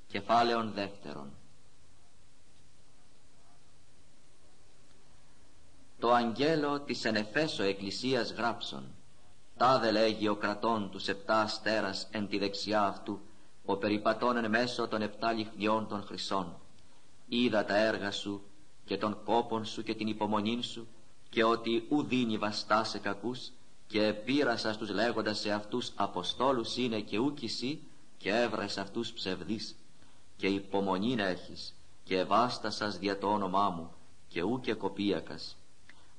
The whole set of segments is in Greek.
Κεφάλαιον δεύτερον. Το αγγέλο της εν Εφέσω εκκλησίας γράψον. Τάδε λέγει ο κρατών τους 7 αστέρας εν τη δεξιά αυτού, ο περιπατών εν μέσω των 7 λιχνιών των χρυσών. Είδα τα έργα σου και των κόπων σου και την υπομονήν σου, και ότι ου δίνει βαστά σε κακούς, και επίρασα στους λέγοντας σε αυτούς αποστόλους είναι και ούκ εσύ, και έβρες αυτούς ψευδείς. Και υπομονήν έχεις, και ευάστασας δια το όνομά μου, και ούκ εκοπίακας.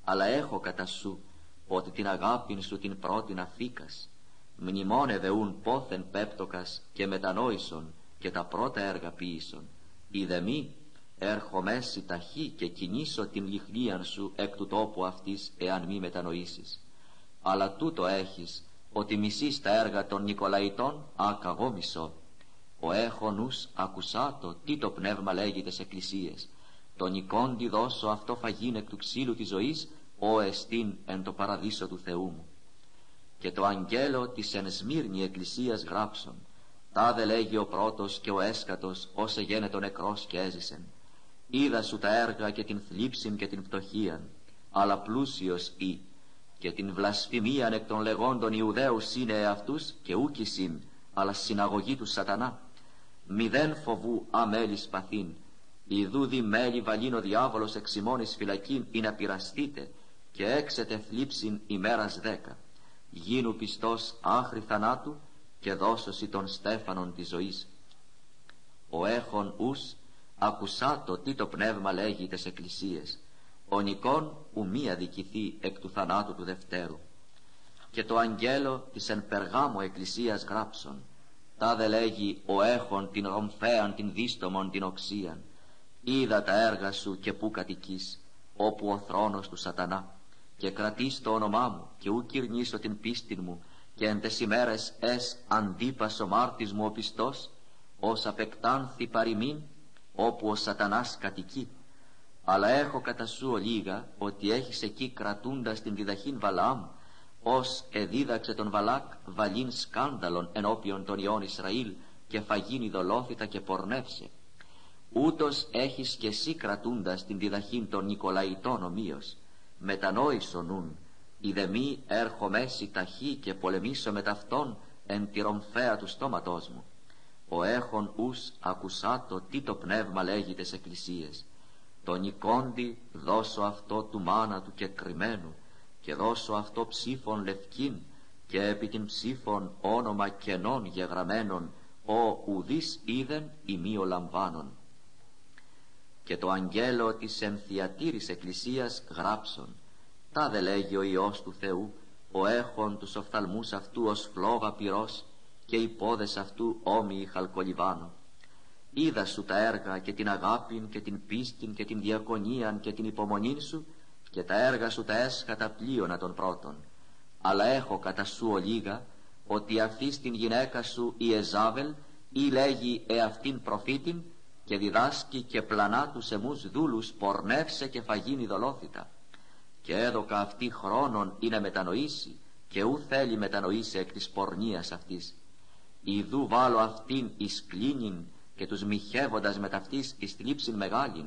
Αλλά έχω κατά σου, ότι την αγάπην σου την πρώτην αφήκας. Μνημόνευε ούν πόθεν πέπτοκας, και μετανόησον, και τα πρώτα έργα ποίησον. Είδε μη, έρχομέσι ταχύ και κινήσω την λιχνίαν σου εκ του τόπου αυτής, εάν μη μετανοήσεις. Αλλά τούτο έχεις, ότι μισείς τα έργα των Νικολαϊτών, άκαγώ μισώ. Ο έχω νους ακουσάτο, τι το πνεύμα λέγει τες εκκλησίες. Τον νικόντι δώσω αυτό φαγήν εκ του ξύλου της ζωής, ο εστίν εν το παραδείσο του Θεού μου. Και το αγγέλο της εν Σμύρνη εκκλησίας γράψον. Τάδε λέγει ο πρώτος και ο έσκατος, ως εγένετο νεκρός και έζησεν. Είδα σου τα έργα και την θλίψην και την πτωχίαν, αλλά πλούσιος ή, και την βλασφημίαν εκ των λεγόντων Ιουδαίους είναι εαυτούς, και ούκησιν, αλλά συναγωγή του σατανά. Μηδέν φοβού αμέλης παθήν, ιδού δι μέλη βαλήν ο διάβολος εξ ημώνης φυλακήν, ή να πειραστείτε, και έξετε θλίψην ημέρας 10. Γίνου πιστός άχρη θανάτου, και δώσωσι των στέφανων της ζωής. Ο έχων ους ακουσάτο τι το πνεύμα λέγει τες εκκλησίες. Ο νικόν ου μη αδικηθεί εκ του θανάτου του δευτέρου. Και το αγγέλο της εν Περγάμω εκκλησίας γράψον. Τάδε λέγει ο έχων την ρομφέαν την δίστομον την οξίαν. Είδα τα έργα σου και πού κατοικείς, όπου ο θρόνος του σατανά. Και κρατείς το όνομά μου, και ου κυρνήσω την πίστην μου, και εν τες ημέρες αντίπας ο μάρτης μου ο πιστός, ως απεκτάνθη παροιμήν, όπου ο σατανάς κατοικεί. Αλλά έχω κατά σου ολίγα, ότι έχεις εκεί κρατούντας την διδαχήν Βαλαάμ, ως εδίδαξε τον Βαλάκ βαλήν σκάνδαλον ενώπιον των ιών Ισραήλ, και φαγήν ειδωλόθητα και πορνεύσε. Ούτως έχεις και εσύ κρατούντας την διδαχήν των Νικολαϊτών ομοίως. Μετανόησον νουν, είδε μη έρχομέσι ταχύ και πολεμήσω με ταυτόν εν τη ρομφαία του στόματός μου. Ο έχων ους ακουσάτο τι το πνεύμα λέγει τες εκκλησίες. Τον νικόντι δώσω αυτό του μάνα του κεκριμένου, και δώσω αυτό ψήφων λευκήν, και επί την ψήφων όνομα κενών γεγραμμένων, ο ουδείς είδεν ημίω λαμβάνων. Και το αγγέλο της εν Θυατήρης εκκλησίας γράψον. Τάδε λέγει ο Υιός του Θεού, ο έχων τους οφθαλμούς αυτού ως φλόγα πυρός, και οι πόδες αυτού όμοιοι χαλκολιβάνο. Είδα σου τα έργα και την αγάπην και την πίστην και την διακονίαν και την υπομονήν σου, και τα έργα σου τα έσχατα πλείωνα των πρώτων. Αλλά έχω κατά σου ολίγα, ότι αυτής την γυναίκα σου η Εζάβελ, ή λέγει εαυτήν προφήτην, και διδάσκει και πλανά τους εμούς δούλους πορνεύσε και φαγήν ειδωλόθητα. Και έδωκα αυτή χρόνον ή να μετανοήσει, και ου θέλει μετανοήσει εκ της πορνείας αυτής. Ιδού βάλω αυτήν εις κλίνην, και τους μοιχεύοντας με ταυτής εις θλίψην μεγάλην,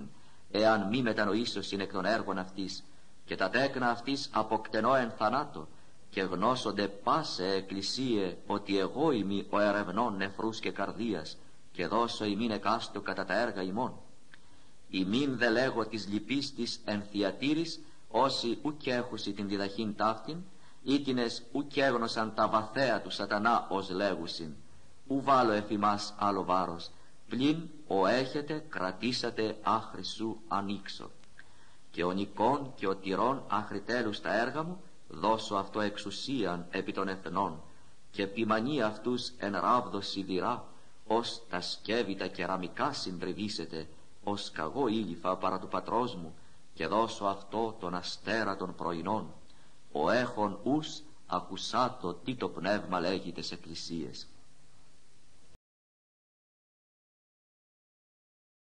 εάν μη μετανοήσωσιν εκ των έργων αυτής, και τα τέκνα αυτής αποκτενώ εν θανάτω, και γνώσονται πάσε εκκλησίε ότι εγώ είμαι ο ερευνών νεφρούς και καρδίας, και δώσω ημίν εκάστο κατά τα έργα ημών. Ημίν δε λέγω της λυπής της εν Θυατήρης, όσοι ουκ έχουσι την διδαχήν ταύτην, ήτινες ουκ έγνωσαν τα βαθέα του σατανά ως λέγουσιν. Ου βάλω εφημάς άλλο βάρος, πλην ο έχετε κρατήσατε άχρη σου ανοίξω. Και ο νικόν και ο τυρών άχρη τέλους τα έργα μου, δώσω αυτό εξουσίαν επί των εθνών, και ποιμανεί αυτούς εν ράβδο σιδηρά, ως τα σκεύη τα κεραμικά συντριβήσετε, ως καγώ ήλιφα παρά του πατρός μου, και δώσω αυτό τον αστέρα των πρωινών. Ο έχων ους ακουσάτο τι το πνεύμα λέγει τες εκκλησίες.